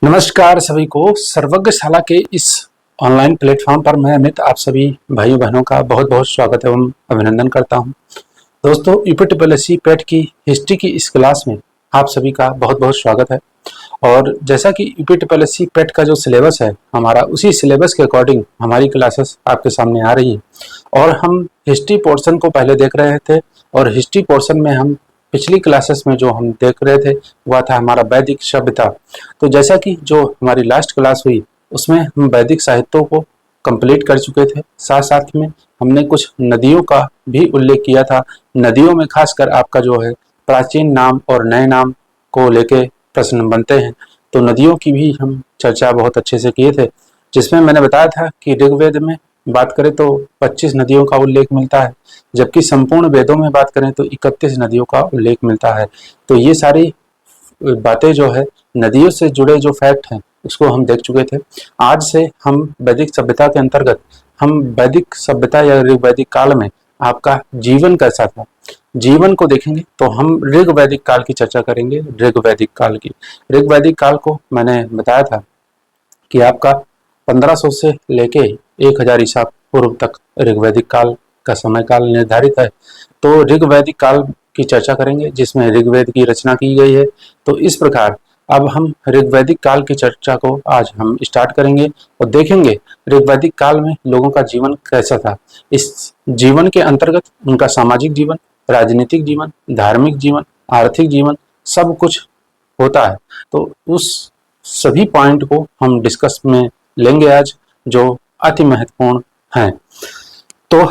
नमस्कार सभी को सर्वज्ञशाला के इस ऑनलाइन प्लेटफॉर्म पर मैं अमित आप सभी भाइयों बहनों का बहुत बहुत स्वागत एवं अभिनंदन करता हूं। दोस्तों यूपीट्रिपलएससी पेट की हिस्ट्री की इस क्लास में आप सभी का बहुत बहुत स्वागत है। और जैसा कि यूपीट्रिपलएससी पेट का जो सिलेबस है हमारा, उसी सिलेबस के अकॉर्डिंग हमारी क्लासेस आपके सामने आ रही है। और हम हिस्ट्री पोर्शन को पहले देख रहे थे और हिस्ट्री पोर्शन में हम पिछली क्लासेस में जो हम देख रहे थे वह था हमारा वैदिक सभ्यता। तो जैसा कि जो हमारी लास्ट क्लास हुई उसमें हम वैदिक साहित्यों को कंप्लीट कर चुके थे, साथ साथ में हमने कुछ नदियों का भी उल्लेख किया था। नदियों में खासकर आपका जो है प्राचीन नाम और नए नाम को लेके प्रश्न बनते हैं, तो नदियों की भी हम चर्चा बहुत अच्छे से किए थे, जिसमें मैंने बताया था कि ऋग्वेद में बात करें तो 25 नदियों का उल्लेख मिलता है, जबकि संपूर्ण वेदों में बात करें तो 31 नदियों का उल्लेख मिलता है। तो ये सारी बातें जो है नदियों से जुड़े जो फैक्ट हैं उसको हम देख चुके थे। आज से हम वैदिक सभ्यता के अंतर्गत हम वैदिक सभ्यता या ऋग्वैदिक काल में आपका जीवन कैसा था, जीवन को देखेंगे। तो हम ऋग्वैदिक काल की चर्चा करेंगे। ऋग्वैदिक काल की, ऋग्वैदिक काल को मैंने बताया था कि आपका 1500 से लेके 1000 ईसा पूर्व तक ऋग्वैदिक काल का समय काल निर्धारित है। तो ऋग्वैदिक काल की चर्चा करेंगे जिसमें ऋग्वेद की रचना की गई है। तो इस प्रकार अब हम ऋग्वैदिक काल की चर्चा को आज हम स्टार्ट करेंगे और देखेंगे ऋग्वैदिक काल में लोगों का जीवन कैसा था। इस जीवन के अंतर्गत उनका सामाजिक जीवन, राजनीतिक जीवन, धार्मिक जीवन, आर्थिक जीवन सब कुछ होता है। तो उस सभी पॉइंट को हम डिस्कस में लेंगे आज, जो अति महत्वपूर्ण हैं। तो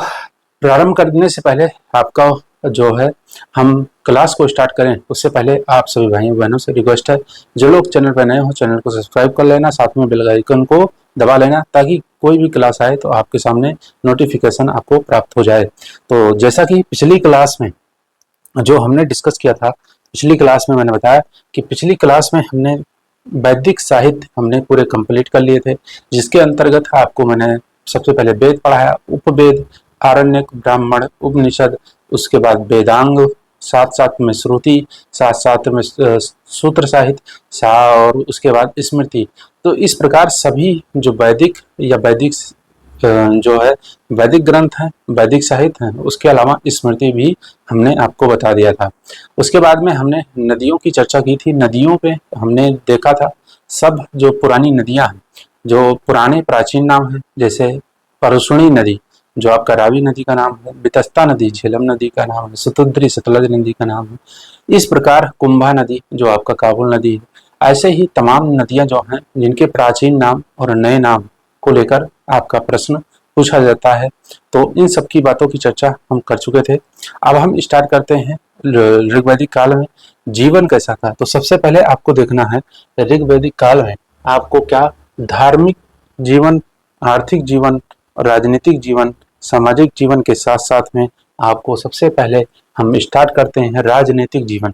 प्रारंभ करने से पहले आपका जो है हम क्लास को स्टार्ट करें उससे पहले आप सभी भाइयों बहनों से रिक्वेस्ट है, जो लोग चैनल पर नए हो चैनल को सब्सक्राइब कर लेना, साथ में बेल आइकन को दबा लेना ताकि कोई भी क्लास आए तो आपके सामने नोटिफिकेशन आपको प्राप्त हो जाए। तो जैसा कि पिछली क्लास में जो हमने डिस्कस किया था, पिछली क्लास में मैंने बताया कि पिछली क्लास में हमने वैदिक साहित्य हमने पूरे कंप्लीट कर लिए थे, जिसके अंतर्गत आपको मैंने सबसे पहले वेद पढ़ाया, उपवेद, आरण्यक, ब्राह्मण, उपनिषद, उसके बाद वेदांग, साथ साथ में श्रुति, साथ साथ में सूत्र साहित्य और उसके बाद स्मृति। तो इस प्रकार सभी जो वैदिक या वैदिक जो है वैदिक ग्रंथ हैं, वैदिक साहित्य हैं, उसके अलावा स्मृति भी हमने आपको बता दिया था। उसके बाद में हमने नदियों की चर्चा की थी। नदियों पे हमने देखा था सब जो पुरानी नदियां हैं, जो पुराने प्राचीन नाम हैं, जैसे परशुणी नदी जो आपका रावी नदी का नाम है, वितस्ता नदी झेलम नदी का नाम है, सतुद्री सतलज नदी का नाम है, इस प्रकार कुंभा नदी जो आपका काबुल नदी है। ऐसे ही तमाम नदियां जो हैं जिनके प्राचीन नाम और नए नाम को लेकर आपका प्रश्न पूछा जाता है। तो इन सब की बातों की चर्चा हम कर चुके थे। अब हम स्टार्ट करते हैं ऋग्वैदिक काल में जीवन कैसा था। तो सबसे पहले आपको देखना है ऋग्वैदिक काल में आपको क्या धार्मिक जीवन, आर्थिक जीवन, राजनीतिक जीवन, सामाजिक जीवन के साथ साथ में आपको सबसे पहले हम स्टार्ट करते हैं राजनीतिक जीवन,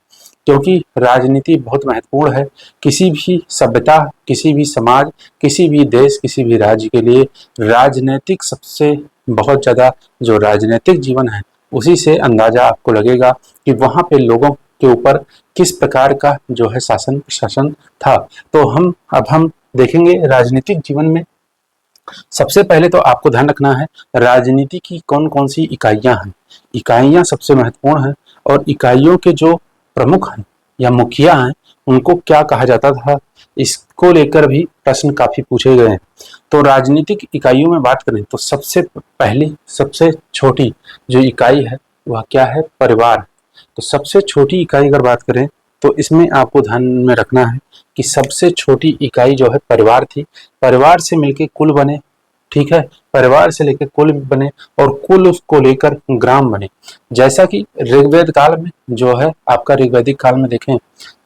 क्योंकि राजनीति बहुत महत्वपूर्ण है। किसी भी सभ्यता, किसी भी समाज, किसी भी देश, किसी भी राज्य के लिए राजनीतिक सबसे बहुत ज़्यादा जो राजनीतिक जीवन है उसी से अंदाजा आपको लगेगा कि वहाँ पे लोगों के ऊपर किस प्रकार का जो है शासन प्रशासन था। तो अब हम देखेंगे राजनीतिक जीवन में सबसे पहले तो आपको ध्यान रखना है राजनीति की कौन कौन सी इकाइयां हैं। इकाइयां सबसे महत्वपूर्ण हैं और इकाइयों के जो प्रमुख हैं या मुखिया हैं उनको क्या कहा जाता था, इसको लेकर भी प्रश्न काफी पूछे गए हैं। तो राजनीतिक इकाइयों में बात करें तो सबसे पहली सबसे छोटी जो इकाई है वह क्या है, परिवार। तो सबसे छोटी इकाई अगर बात करें तो इसमें आपको ध्यान में रखना है कि सबसे छोटी इकाई जो है परिवार थी। परिवार से मिलके कुल बने, ठीक है, परिवार से लेकर कुल बने और कुल उसको लेकर ग्राम बने। जैसा कि ऋग्वेद काल में जो है आपका ऋग्वैदिक काल में देखें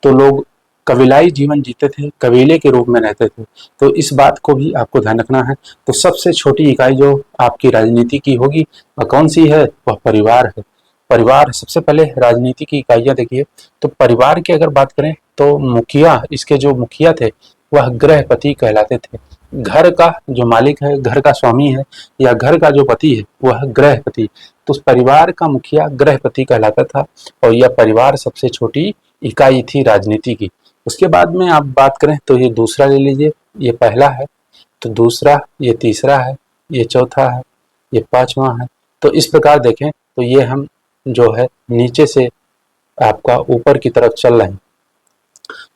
तो लोग कबीलाई जीवन जीते थे, कबीले के रूप में रहते थे। तो इस बात को भी आपको ध्यान रखना है। तो सबसे छोटी इकाई जो आपकी राजनीति की होगी वह कौन सी है, वह परिवार है। परिवार सबसे पहले राजनीति की इकाइयां देखिए। तो परिवार की अगर बात करें तो मुखिया, इसके जो मुखिया थे वह गृहपति कहलाते थे। घर का जो मालिक है, घर का स्वामी है या घर का जो पति है वह गृहपति। तो उस परिवार का मुखिया गृहपति कहलाता था और यह परिवार सबसे छोटी इकाई थी राजनीति की। उसके बाद में आप बात करें तो ये दूसरा ले लीजिए, ये पहला है, तो दूसरा, ये तीसरा है, ये चौथा है, ये पांचवा है। तो इस प्रकार देखें तो ये हम जो है नीचे से आपका ऊपर की तरफ चल रहे हैं।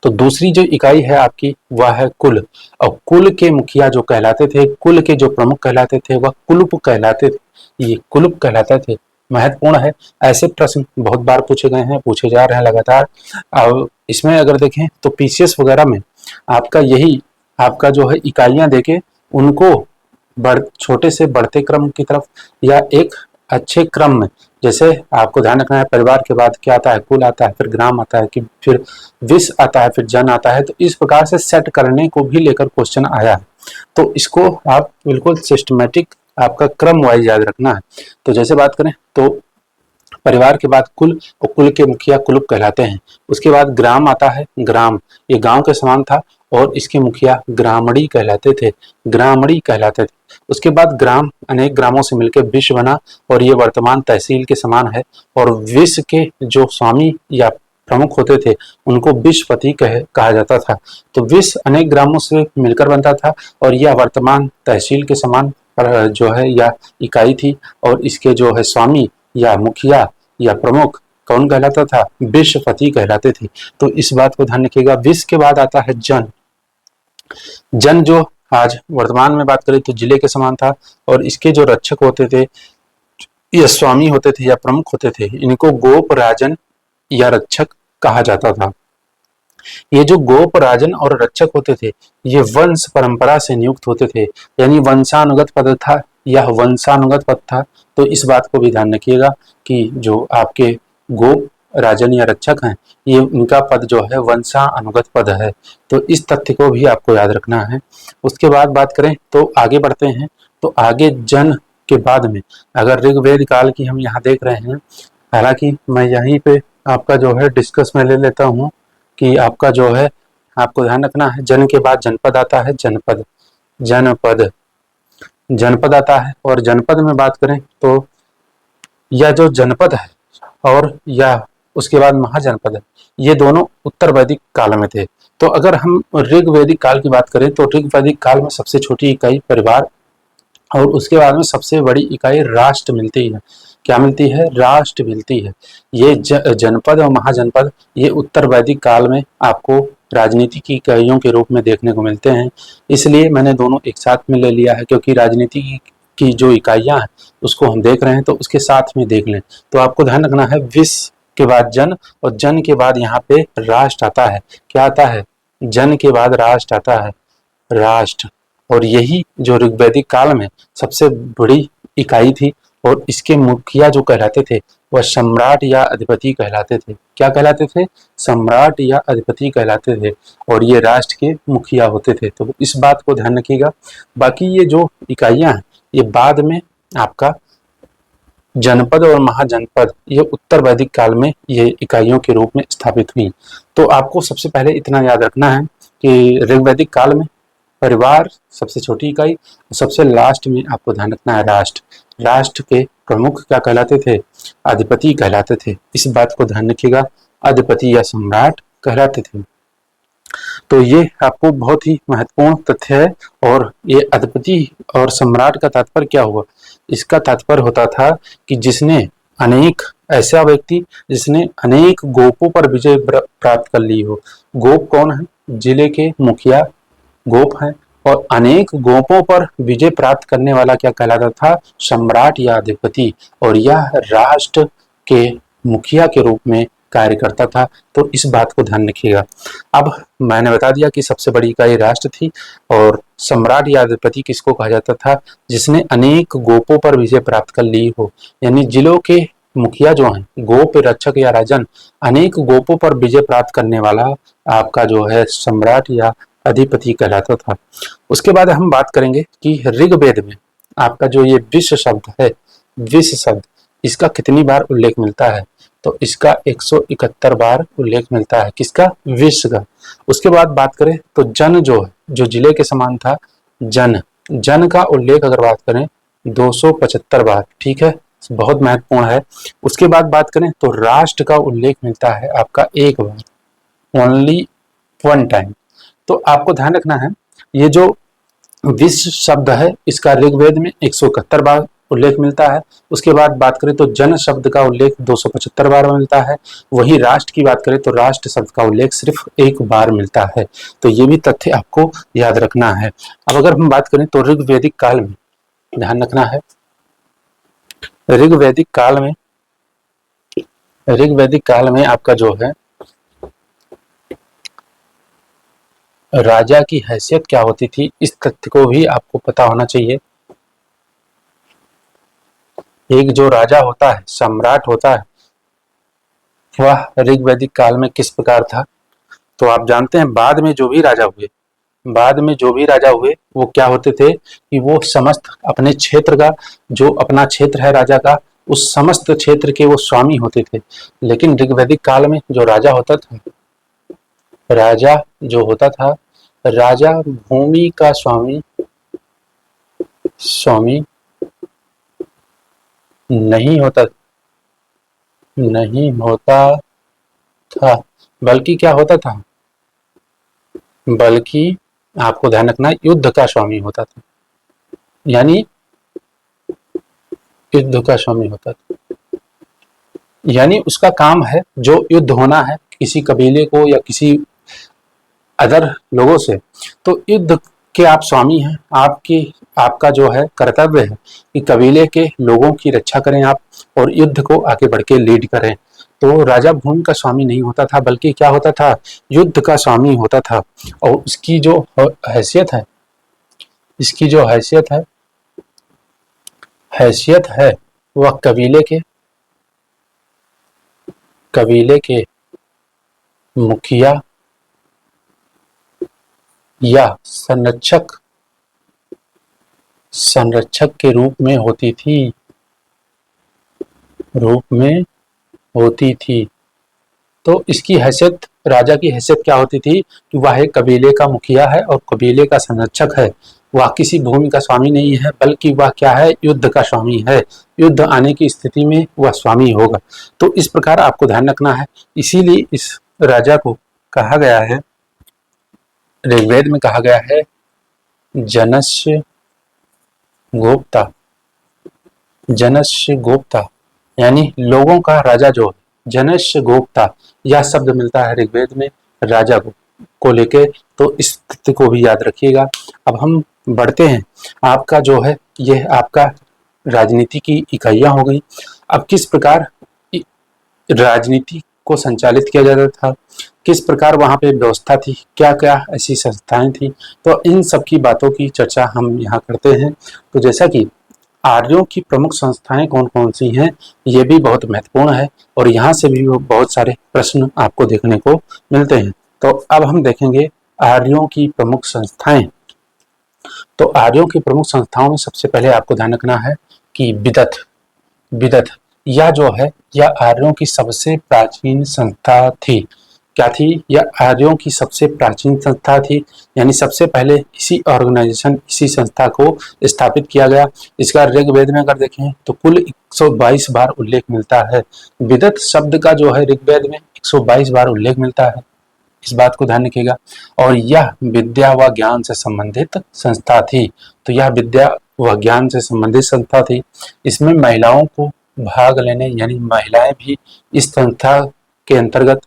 तो दूसरी जो इकाई है आपकी वह है कुल, और कुल के मुखिया जो कहलाते थे, कुल के जो प्रमुख कहलाते थे वह कुलुप कहलाते थे, ये कुलुप कहलाते थे। महत्वपूर्ण है, ऐसे प्रश्न बहुत बार पूछे गए हैं, पूछे जा रहे हैं लगातार। अब इसमें अगर देखें तो पीसीएस वगैरह में आपका यही आपका जो है इकाइयां देके उनको छोटे से बढ़ते क्रम की तरफ या एक अच्छे क्रम में, जैसे आपको ध्यान रखना है परिवार के बाद क्या आता है, कुल आता है, फिर ग्राम आता है, कि फिर विश्व आता है, फिर जन आता है। तो इस प्रकार से सेट करने को भी लेकर क्वेश्चन आया है। तो इसको आप बिल्कुल सिस्टमेटिक आपका क्रम वाइज याद रखना है। तो जैसे बात करें तो परिवार के बाद कुल, और कुल के मुखिया कुलुप कहलाते हैं। उसके बाद ग्राम आता है, ग्राम ये गांव के समान था और इसके मुखिया ग्रामणी कहलाते थे, ग्रामणी कहलाते थे। उसके बाद ग्राम अनेक ग्रामों से मिलकर विश्व बना और ये वर्तमान तहसील के समान है। और विश्व के जो स्वामी या प्रमुख होते थे उनको विश्वपति कहा जाता था। तो विश्व अनेक ग्रामों से मिलकर बनता था और यह वर्तमान तहसील के समान जो है या इकाई थी। और इसके जो है स्वामी या मुखिया या प्रमुख कौन कहलाता था, विश्वपति कहलाते थे। तो इस बात को ध्यान रखिएगा। विश्व के बाद आता है जन, जन जो आज वर्तमान में बात करें तो जिले के समान था और इसके जो रक्षक होते थे या स्वामी होते थे या प्रमुख होते थे, इनको गोप राजन या रक्षक कहा जाता था। ये जो गोप राजन और रक्षक होते थे ये वंश परंपरा से नियुक्त होते थे, यानी वंशानुगत पद था, यह वंशानुगत पद था। तो इस बात को भी ध्यान रखिएगा कि जो आपके गोप राजन या रक्षक हैं ये उनका पद जो है वंशानुगत पद है। तो इस तथ्य को भी आपको याद रखना है। उसके बाद बात करें तो आगे बढ़ते हैं। तो आगे जन के बाद में अगर ऋग्वेद काल की हम यहाँ देख रहे हैं, हालांकि मैं यहीं पे आपका जो है डिस्कस में ले लेता हूँ कि आपका जो है आपको ध्यान रखना है, जन के बाद जनपद आता है, जनपद, जनपद, जनपद आता है। और जनपद में बात करें तो यह जो जनपद है और या उसके बाद महाजनपद है, ये दोनों उत्तर वैदिक काल में थे। तो अगर हम ऋग्वैदिक काल की बात करें तो ऋग्वैदिक काल में सबसे छोटी इकाई परिवार और उसके बाद में सबसे बड़ी इकाई राष्ट्र मिलती है। क्या मिलती है, राष्ट्र मिलती है। ये जनपद और महाजनपद ये उत्तर वैदिक काल में आपको राजनीति की इकाइयों के रूप में देखने को मिलते हैं। इसलिए मैंने दोनों एक साथ में ले लिया है, क्योंकि राजनीति की जो इकाइयां हैं उसको हम देख रहे हैं तो उसके साथ में देख लें। तो आपको ध्यान रखना है विश्व के बाद जन और जन के बाद यहाँ पे राष्ट्र आता है। क्या आता है, जन के बाद राष्ट्र आता है, राष्ट्र। और यही जो ऋग्वैदिक काल में सबसे बड़ी इकाई थी और इसके मुखिया जो कहलाते थे वह सम्राट या अधिपति कहलाते थे। क्या कहलाते थे, सम्राट या अधिपति कहलाते थे और ये राष्ट्र के मुखिया होते थे। तो इस बात को ध्यान रखिएगा। बाकी ये जो इकाइयां हैं ये बाद में आपका जनपद और महाजनपद ये उत्तर वैदिक काल में ये इकाइयों के रूप में स्थापित हुई। तो आपको सबसे पहले इतना याद रखना है कि ऋग्वैदिक काल में परिवार सबसे छोटी इकाई, सबसे लास्ट में आपको ध्यान रखना है राष्ट्र। राष्ट्र के प्रमुख क्या कहलाते थे, अधिपति कहलाते थे। इस बात को ध्यान रखिएगा, अधिपति या सम्राट कहलाते थे। तो ये आपको बहुत ही महत्वपूर्ण तथ्य है। और ये अधिपति और सम्राट का तात्पर्य क्या हुआ, इसका तात्पर्य होता था कि जिसने अनेक, ऐसा व्यक्ति जिसने अनेक गोपों पर विजय प्राप्त कर ली हो। गोप कौन है, जिले के मुखिया गोप हैं और अनेक गोपों पर विजय प्राप्त करने वाला क्या कहलाता था, सम्राट या अधिपति। और यह राष्ट्र के मुखिया के रूप में कार्य करता था। तो इस बात को ध्यान रखिएगा। अब मैंने बता दिया कि सबसे बड़ी इकाई राष्ट्र थी और सम्राट या अधिपति किसको कहा जाता था, जिसने अनेक गोपों पर विजय प्राप्त कर ली हो। यानी जिलों के मुखिया जो हैं, गोप रक्षक या राजन, अनेक गोपों पर विजय प्राप्त करने वाला आपका जो है सम्राट या अधिपति कहलाता था। उसके बाद हम बात करेंगे कि ऋग्वेद में आपका जो ये विश्व शब्द है, विश्व शब्द, इसका कितनी बार उल्लेख मिलता है, तो इसका 171 बार उल्लेख मिलता है। किसका, विश्व का। उसके बाद बात करें तो जन जो है, जो जिले के समान था, जन, जन का उल्लेख अगर बात करें 275 बार। ठीक है, बहुत महत्वपूर्ण है। उसके बाद बात करें तो राष्ट्र का उल्लेख मिलता है आपका एक बार, ओनली वन टाइम। तो आपको ध्यान रखना है, ये जो विश्व शब्द है इसका ऋग्वेद में 171 बार उल्लेख मिलता है। उसके बाद बात करें तो जन शब्द का उल्लेख 275 बार मिलता है। वही राष्ट्र की बात करें तो राष्ट्र शब्द का उल्लेख सिर्फ एक बार मिलता है। तो ये भी तथ्य आपको याद रखना है। अब अगर हम बात करें तो ऋग्वैदिक काल में ध्यान रखना है, ऋग्वैदिक काल में आपका जो है राजा की हैसियत क्या होती थी, इस तथ्य को भी आपको पता होना चाहिए। एक जो राजा होता है, सम्राट होता है, वह ऋग्वैदिक काल में किस प्रकार था। तो आप जानते हैं बाद में जो भी राजा हुए वो क्या होते थे कि वो समस्त अपने क्षेत्र का, जो अपना क्षेत्र है राजा का, उस समस्त क्षेत्र के वो स्वामी होते थे। लेकिन ऋग्वैदिक काल में जो राजा होता था, राजा भूमि का स्वामी नहीं होता था, बल्कि क्या होता था, बल्कि आपको ध्यान रखना युद्ध का स्वामी होता था। यानी युद्ध का स्वामी होता था, यानी उसका काम है जो युद्ध होना है किसी कबीले को या किसी अदर लोगों से, तो युद्ध के आप स्वामी हैं। आपका जो है कर्तव्य है कि कबीले के लोगों की रक्षा करें आप, और युद्ध को आगे बढ़ के लीड करें। तो राजा भूमि का स्वामी नहीं होता था, बल्कि क्या होता था, युद्ध का स्वामी होता था। और उसकी जो हैसियत है वह कबीले के मुखिया या संरक्षक के रूप में होती थी। तो इसकी हैसियत, राजा की हैसियत क्या होती थी कि वह एक कबीले का मुखिया है और कबीले का संरक्षक है। वह किसी भूमि का स्वामी नहीं है, बल्कि वह क्या है, युद्ध का स्वामी है। युद्ध आने की स्थिति में वह स्वामी होगा। तो इस प्रकार आपको ध्यान रखना है। इसीलिए इस राजा को कहा गया है, ऋग्वेद में कहा गया है जनस्य गोप्ता, यानी लोगों का राजा जो है, जनस्य गोप्ता, यह शब्द मिलता है ऋग्वेद में राजा को लेके। तो इस तथ्य को भी याद रखिएगा। अब हम बढ़ते हैं। आपका जो है यह आपका राजनीति की इकाइयां हो गई। अब किस प्रकार राजनीति को संचालित किया जाता था, किस प्रकार वहां पे व्यवस्था थी, क्या क्या ऐसी संस्थाएं थी, तो इन सब की बातों की चर्चा हम यहाँ करते हैं। तो जैसा कि आर्यों की प्रमुख संस्थाएं कौन कौन सी हैं, ये भी बहुत महत्वपूर्ण है और यहाँ से भी बहुत सारे प्रश्न आपको देखने को मिलते हैं। तो अब हम देखेंगे आर्यों की प्रमुख संस्थाएं। तो आर्यों की प्रमुख संस्थाओं में सबसे पहले आपको ध्यान रखना है कि विदत यह जो है, यह आर्यों की सबसे प्राचीन संस्था थी। क्या थी? यह आर्यों की सबसे प्राचीन संस्था थी। यानी सबसे पहले इसी संस्था को स्थापित किया गया। इसका ऋग्वेद में अगर देखें तो कुल 122 बार उल्लेख मिलता है। विदत शब्द का जो है ऋग्वेद में 122 बार उल्लेख मिलता है, इस बात को ध्यान रखिएगा। और यह विद्या व ज्ञान से संबंधित संस्था थी। तो यह विद्या व ज्ञान से संबंधित संस्था थी। इसमें महिलाओं को भाग लेने, यानी महिलाएं भी इस संस्था के अंतर्गत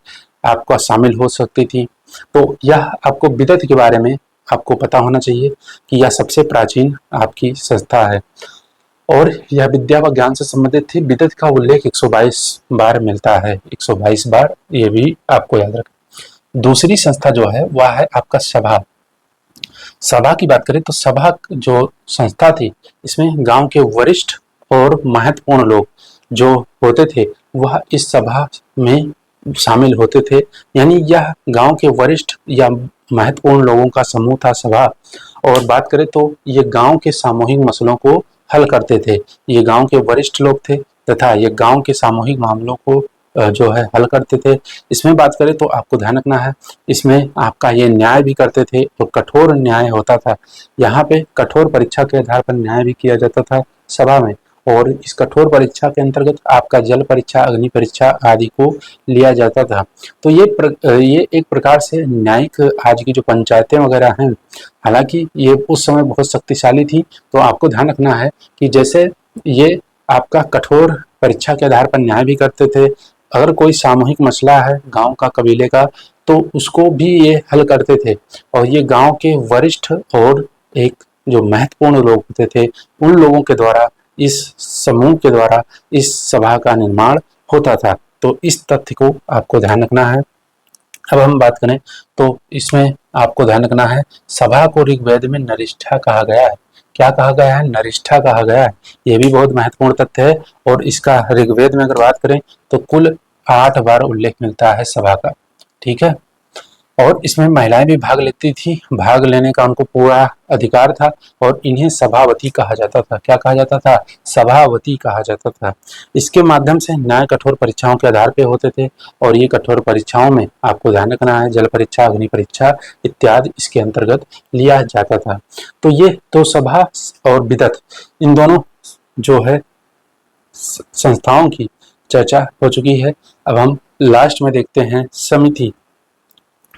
आपका शामिल हो सकती थी। तो यह आपको विदत के बारे में आपको पता होना चाहिए कि यह सबसे प्राचीन आपकी संस्था है और यह विद्या व ज्ञान से संबंधित थी। विदत का उल्लेख 122 बार मिलता है, 122 बार, ये भी आपको याद रखें। दूसरी संस्था जो है वह है आपका सभा की बात करें तो सभा जो संस्था थी, इसमें गांव के वरिष्ठ और महत्वपूर्ण लोग जो होते थे वह इस सभा में शामिल होते थे। यानी यह गांव के वरिष्ठ या महत्वपूर्ण लोगों का समूह था सभा। और बात करें तो ये गांव के सामूहिक मसलों को हल करते थे। ये गांव के वरिष्ठ लोग थे तथा ये गांव के सामूहिक मामलों को जो है हल करते थे। इसमें बात करें तो आपको ध्यान रखना है, इसमें आपका ये न्याय भी करते थे और कठोर न्याय होता था। यहाँ पे कठोर परीक्षा के आधार पर न्याय भी किया जाता था सभा में। और इस कठोर परीक्षा के अंतर्गत आपका जल परीक्षा, अग्नि परीक्षा आदि को लिया जाता था। तो ये एक प्रकार से न्यायिक आज की जो पंचायतें वगैरह हैं, हालांकि ये उस समय बहुत शक्तिशाली थी। तो आपको ध्यान रखना है कि जैसे ये आपका कठोर परीक्षा के आधार पर न्याय भी करते थे। अगर कोई सामूहिक मसला है गांव का, कबीले का, तो उसको भी ये हल करते थे। और ये गांव के वरिष्ठ और एक जो महत्वपूर्ण लोग होते थे, उन लोगों के द्वारा, इस समूह के द्वारा इस सभा का निर्माण होता था। तो इस तथ्य को आपको ध्यान रखना है। अब हम बात करें तो इसमें आपको ध्यान रखना है, सभा को ऋग्वेद में नरिष्ठा कहा गया है। क्या कहा गया है? नरिष्ठा कहा गया है। यह भी बहुत महत्वपूर्ण तथ्य है। और इसका ऋग्वेद में अगर बात करें तो कुल 8 बार उल्लेख मिलता है सभा का। ठीक है। और इसमें महिलाएं भी भाग लेती थी, भाग लेने का उनको पूरा अधिकार था। और इन्हें सभावती कहा जाता था। क्या कहा जाता था? सभावती कहा जाता था। इसके माध्यम से न्याय कठोर परीक्षाओं के आधार पे होते थे। और ये कठोर परीक्षाओं में आपको ध्यान रखना है, जल परीक्षा, अग्नि परीक्षा इत्यादि इसके अंतर्गत लिया जाता था। तो ये तो सभा और विदत, इन दोनों जो है संस्थाओं की चर्चा हो चुकी है। अब हम लास्ट में देखते हैं समिति।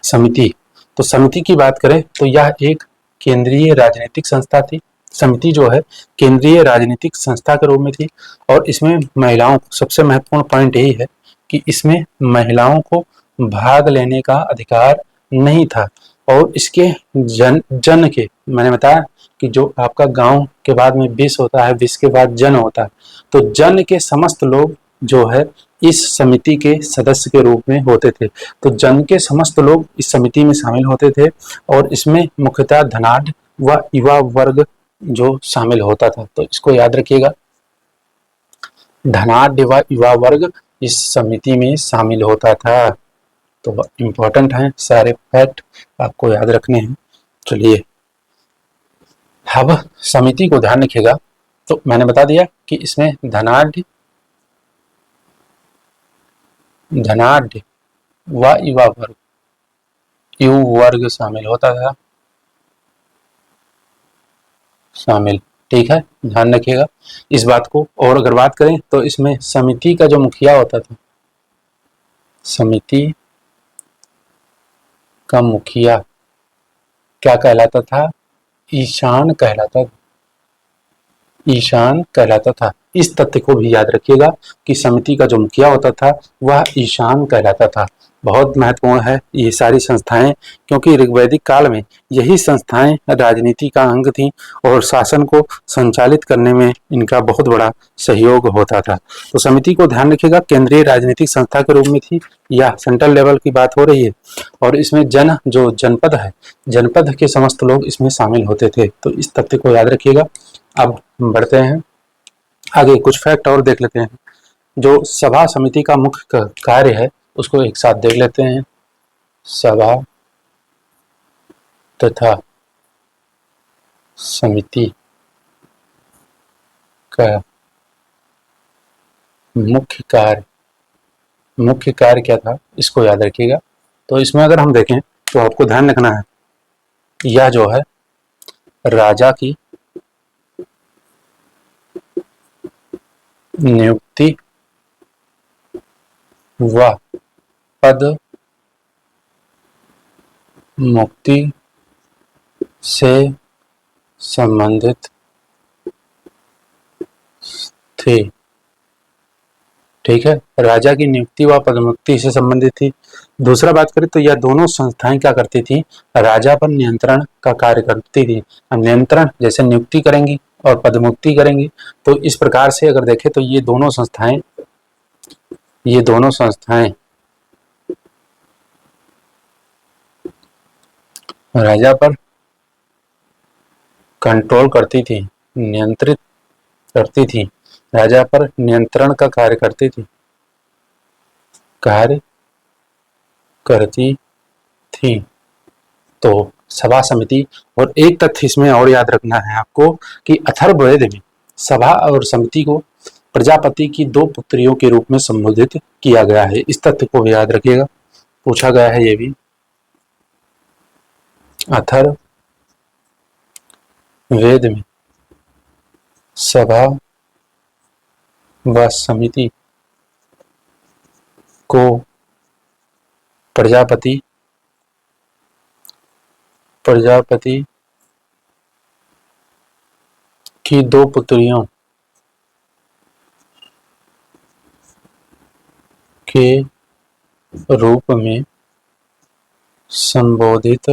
समिति, तो समिति की बात करें तो यह एक केंद्रीय राजनीतिक संस्था थी। समिति जो है केंद्रीय राजनीतिक संस्था के रूप में थी। और इसमें महिलाओं, सबसे महत्वपूर्ण पॉइंट यही है कि इसमें महिलाओं को भाग लेने का अधिकार नहीं था। और इसके जन के, मैंने बताया कि जो आपका गांव के बाद में विष होता है, विष के बाद जन होता है, तो जन के समस्त लोग जो है इस समिति के सदस्य के रूप में होते थे। तो जन के समस्त लोग इस समिति में शामिल होते थे। और इसमें मुख्यतः धनाढ़ व युवा वर्ग जो शामिल होता था। तो इसको याद रखिएगा, धनाढ़ व युवा वर्ग इस समिति में शामिल होता था। तो इम्पोर्टेंट है, सारे फैक्ट आपको याद रखने हैं। चलिए, अब समिति को ध्यान रखिएगा। तो मैंने बता दिया कि इसमें धनाढ़ व युवा वर्ग, यु वर्ग शामिल होता था, शामिल। ठीक है, ध्यान रखिएगा इस बात को। और अगर बात करें तो इसमें समिति का जो मुखिया होता था, समिति का मुखिया क्या कहलाता था? ईशान कहलाता था। ईशान कहलाता था। इस तथ्य को भी याद रखिएगा कि समिति का जो मुखिया होता था वह ईशान कहलाता था। बहुत महत्वपूर्ण है ये सारी संस्थाएं, क्योंकि ऋग्वैदिक काल में यही संस्थाएं राजनीति का अंग थीं और शासन को संचालित करने में इनका बहुत बड़ा सहयोग होता था। तो समिति को ध्यान रखिएगा, केंद्रीय राजनीतिक संस्था के रूप में थी, या सेंट्रल लेवल की बात हो रही है। और इसमें जो जनपद है, जनपद के समस्त लोग इसमें शामिल होते थे। तो इस तथ्य को याद रखिएगा। अब बढ़ते हैं आगे, कुछ फैक्ट और देख लेते हैं। जो सभा समिति का मुख्य कार्य है उसको एक साथ देख लेते हैं। सभा तथा समिति का मुख्य कार्य क्या था, इसको याद रखिएगा। तो इसमें अगर हम देखें तो आपको ध्यान रखना है, यह जो है राजा की नियुक्ति व पद मुक्ति से संबंधित थी। ठीक है, राजा की नियुक्ति व पदोन्नति से संबंधित थी। दूसरा बात करें तो यह दोनों संस्थाएं क्या करती थी? राजा पर नियंत्रण का कार्य करती थी। नियंत्रण जैसे नियुक्ति करेंगी और पदमुक्ति करेंगी। तो इस प्रकार से अगर देखें तो ये दोनों संस्थाएं राजा पर कंट्रोल करती थी, नियंत्रित करती थी, राजा पर नियंत्रण का कार्य करती थी। तो सभा समिति, और एक तथ्य इसमें और याद रखना है आपको कि अथर्ववेद में सभा और समिति को प्रजापति की 2 पुत्रियों के रूप में संबोधित किया गया है। इस तथ्य को भी याद रखिएगा, पूछा गया है ये भी। अथर्ववेद में सभा व समिति को प्रजापति की दो पुत्रियों के रूप में संबोधित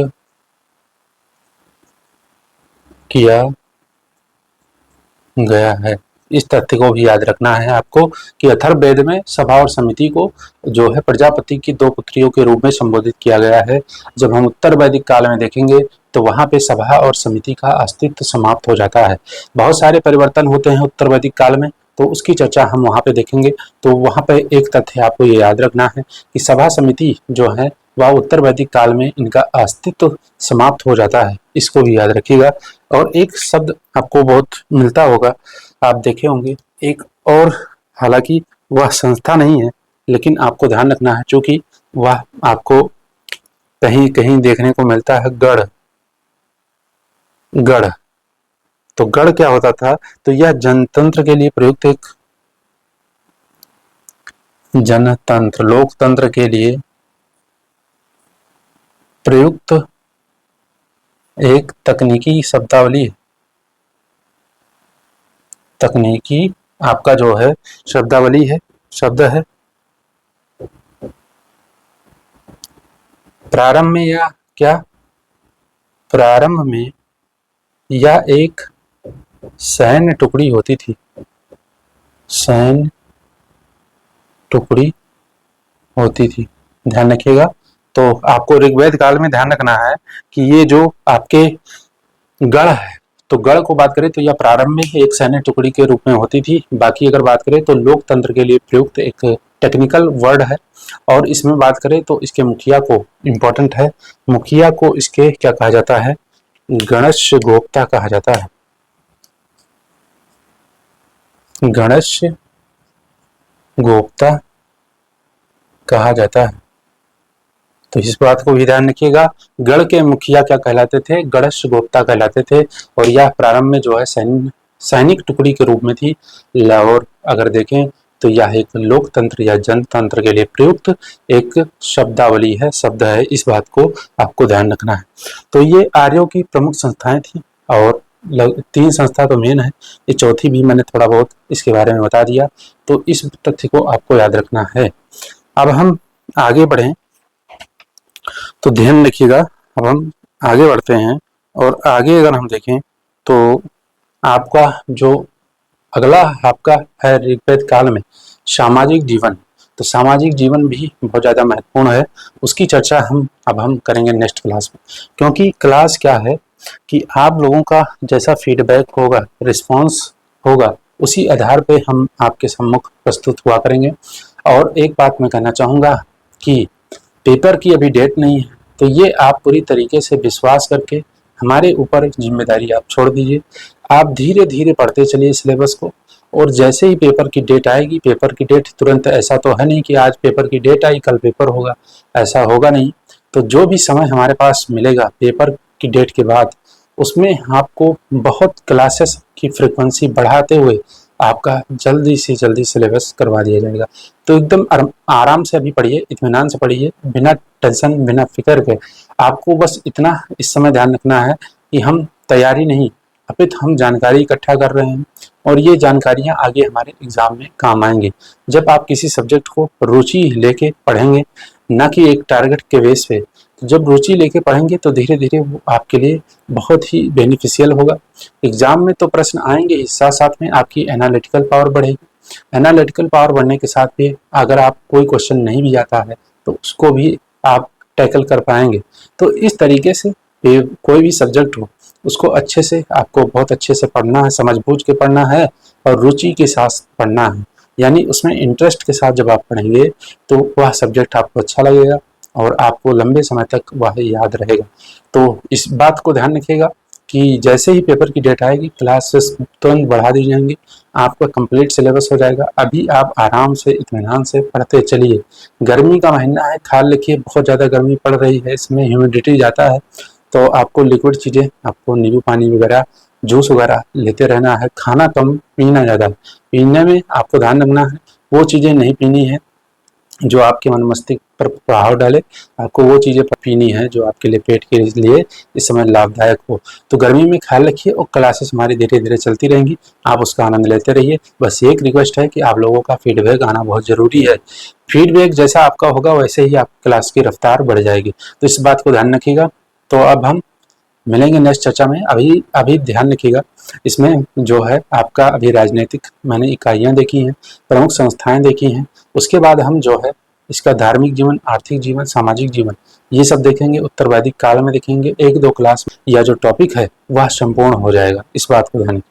किया गया है। इस तथ्य को भी याद रखना है आपको कि अथर्ववेद में सभा और समिति को जो है प्रजापति की दो पुत्रियों के रूप में संबोधित किया गया है। जब हम उत्तर वैदिक काल में देखेंगे तो वहां पे सभा और समिति का अस्तित्व समाप्त हो जाता है। बहुत सारे परिवर्तन होते हैं उत्तर वैदिक काल में, तो उसकी चर्चा हम वहां पे देखेंगे। तो वहां पे एक तथ्य आपको ये याद रखना है कि सभा समिति जो है वह उत्तर वैदिक काल में इनका अस्तित्व समाप्त हो जाता है, इसको भी याद रखिएगा। और एक शब्द आपको बहुत मिलता होगा, आप देखे होंगे एक और, हालांकि वह संस्था नहीं है लेकिन आपको ध्यान रखना है क्योंकि वह आपको कहीं कहीं देखने को मिलता है, गढ़। तो गढ़ क्या होता था, तो यह जनतंत्र के लिए प्रयुक्त एक जनतंत्र लोकतंत्र के लिए प्रयुक्त एक तकनीकी शब्दावली है। तकनीकी आपका जो है शब्दावली है, शब्द है। प्रारंभ में या क्या, प्रारंभ में यह एक सैन्य टुकड़ी होती थी, सैन्य टुकड़ी होती थी, ध्यान रखिएगा। तो आपको ऋग्वेद काल में ध्यान रखना है कि ये जो आपके गढ़ है, तो गढ़ को बात करें तो यह प्रारंभ में एक सैन्य टुकड़ी के रूप में होती थी। बाकी अगर बात करें तो लोकतंत्र के लिए प्रयुक्त एक टेक्निकल वर्ड है। और इसमें बात करें तो इसके मुखिया को, इंपॉर्टेंट है, मुखिया को इसके क्या कहा जाता है, गणेश गोप्ता कहा जाता है, गणेश गोप्ता कहा जाता है। तो इस बात को भी ध्यान रखिएगा, गढ़ के मुखिया क्या कहलाते थे, गणेश गोप्ता कहलाते थे। और यह प्रारंभ में जो है सैनिक टुकड़ी के रूप में थी। और अगर देखें तो यह एक लोकतंत्र या जनतंत्र के लिए प्रयुक्त एक शब्दावली है, शब्द है, इस बात को आपको ध्यान रखना है। तो ये आर्यों की प्रमुख संस्थाएं थी और 3 संस्था तो मेन है, ये चौथी भी मैंने थोड़ा बहुत इसके बारे में बता दिया। तो इस तथ्य को आपको याद रखना है। अब हम आगे बढ़ें तो ध्यान रखिएगा। अब हम आगे बढ़ते हैं और आगे अगर हम देखें तो आपका जो अगला आपका है ऋग्वेद काल में सामाजिक जीवन। तो सामाजिक जीवन भी बहुत ज़्यादा महत्वपूर्ण है, उसकी चर्चा हम करेंगे नेक्स्ट क्लास में। क्योंकि क्लास क्या है कि आप लोगों का जैसा फीडबैक होगा, रिस्पांस होगा, उसी आधार पे हम आपके सम्मुख प्रस्तुत हुआ करेंगे। और एक बात मैं कहना चाहूँगा कि पेपर की अभी डेट नहीं है, तो ये आप पूरी तरीके से विश्वास करके हमारे ऊपर जिम्मेदारी आप छोड़ दीजिए। आप धीरे धीरे पढ़ते चलिए सिलेबस को, और जैसे ही पेपर की डेट आएगी, पेपर की डेट तुरंत, ऐसा तो है नहीं कि आज पेपर की डेट आई कल पेपर होगा, ऐसा होगा नहीं। तो जो भी समय हमारे पास मिलेगा पेपर की डेट के बाद, उसमें आपको बहुत क्लासेस की फ्रिक्वेंसी बढ़ाते हुए आपका जल्दी से जल्दी सिलेबस करवा दिया जाएगा। तो एकदम आराम से अभी पढ़िए, इत्मीनान से पढ़िए, बिना टेंशन बिना फिक्र के। आपको बस इतना इस समय ध्यान रखना है कि हम तैयारी नहीं, अपितु हम जानकारी इकट्ठा कर रहे हैं और ये जानकारियां आगे हमारे एग्जाम में काम आएंगी। जब आप किसी सब्जेक्ट को रुचि लेके पढ़ेंगे, ना कि एक टारगेट के बेस पे, तो जब रुचि लेके पढ़ेंगे तो धीरे धीरे वो आपके लिए बहुत ही बेनिफिशियल होगा। एग्जाम में तो प्रश्न आएंगे ही, साथ साथ में आपकी एनालिटिकल पावर बढ़ेगी। एनालिटिकल पावर बढ़ने के साथ भी अगर आप कोई क्वेश्चन नहीं भी आता है तो उसको भी आप टैकल कर पाएंगे। तो इस तरीके से कोई भी सब्जेक्ट हो उसको अच्छे से, आपको बहुत अच्छे से पढ़ना है, समझ बूझ के पढ़ना है और रुचि के साथ पढ़ना है। यानी उसमें इंटरेस्ट के साथ जब आप पढ़ेंगे तो वह सब्जेक्ट आपको अच्छा लगेगा और आपको लंबे समय तक वह याद रहेगा। तो इस बात को ध्यान रखिएगा कि जैसे ही पेपर की डेट आएगी क्लासेस तुरंत बढ़ा दी जाएंगी, आपका कंप्लीट सिलेबस हो जाएगा। अभी आप आराम से इत्मीनान से पढ़ते चलिए। गर्मी का महीना है, ख्याल रखिए बहुत ज़्यादा गर्मी पड़ रही है, इसमें ह्यूमिडिटी ज़्यादा है, तो आपको लिक्विड चीज़ें, आपको नींबू पानी वगैरह जूस वगैरह लेते रहना है, खाना कम, पीना ज़्यादा। पीने में आपको ध्यान रखना है, वो चीज़ें नहीं पीनी है जो आपके मन मस्तिष्क पर प्रभाव डाले। आपको वो चीज़ें पीनी है जो आपके लिए, पेट के लिए इस समय लाभदायक हो। तो गर्मी में ख्याल रखिए, और क्लासेस हमारी धीरे धीरे चलती रहेंगी, आप उसका आनंद लेते रहिए। बस एक रिक्वेस्ट है कि आप लोगों का फीडबैक आना बहुत ज़रूरी है। फीडबैक जैसा आपका होगा वैसे ही आप क्लास की रफ्तार बढ़ जाएगी, तो इस बात को ध्यान रखिएगा। तो अब हम मिलेंगे नेक्स्ट चर्चा में। अभी अभी ध्यान रखिएगा, इसमें जो है आपका अभी राजनीतिक मैंने इकाइयाँ देखी हैं, प्रमुख संस्थाएं देखी हैं, उसके बाद हम जो है इसका धार्मिक जीवन, आर्थिक जीवन, सामाजिक जीवन, ये सब देखेंगे। उत्तर वैदिक काल में देखेंगे, एक दो क्लास में यह जो टॉपिक है वह संपूर्ण हो जाएगा, इस बात को ध्यान।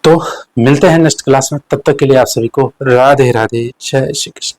तो मिलते हैं नेक्स्ट क्लास में, तब तक के लिए आप सभी को राधे राधे, जय श्री कृष्ण।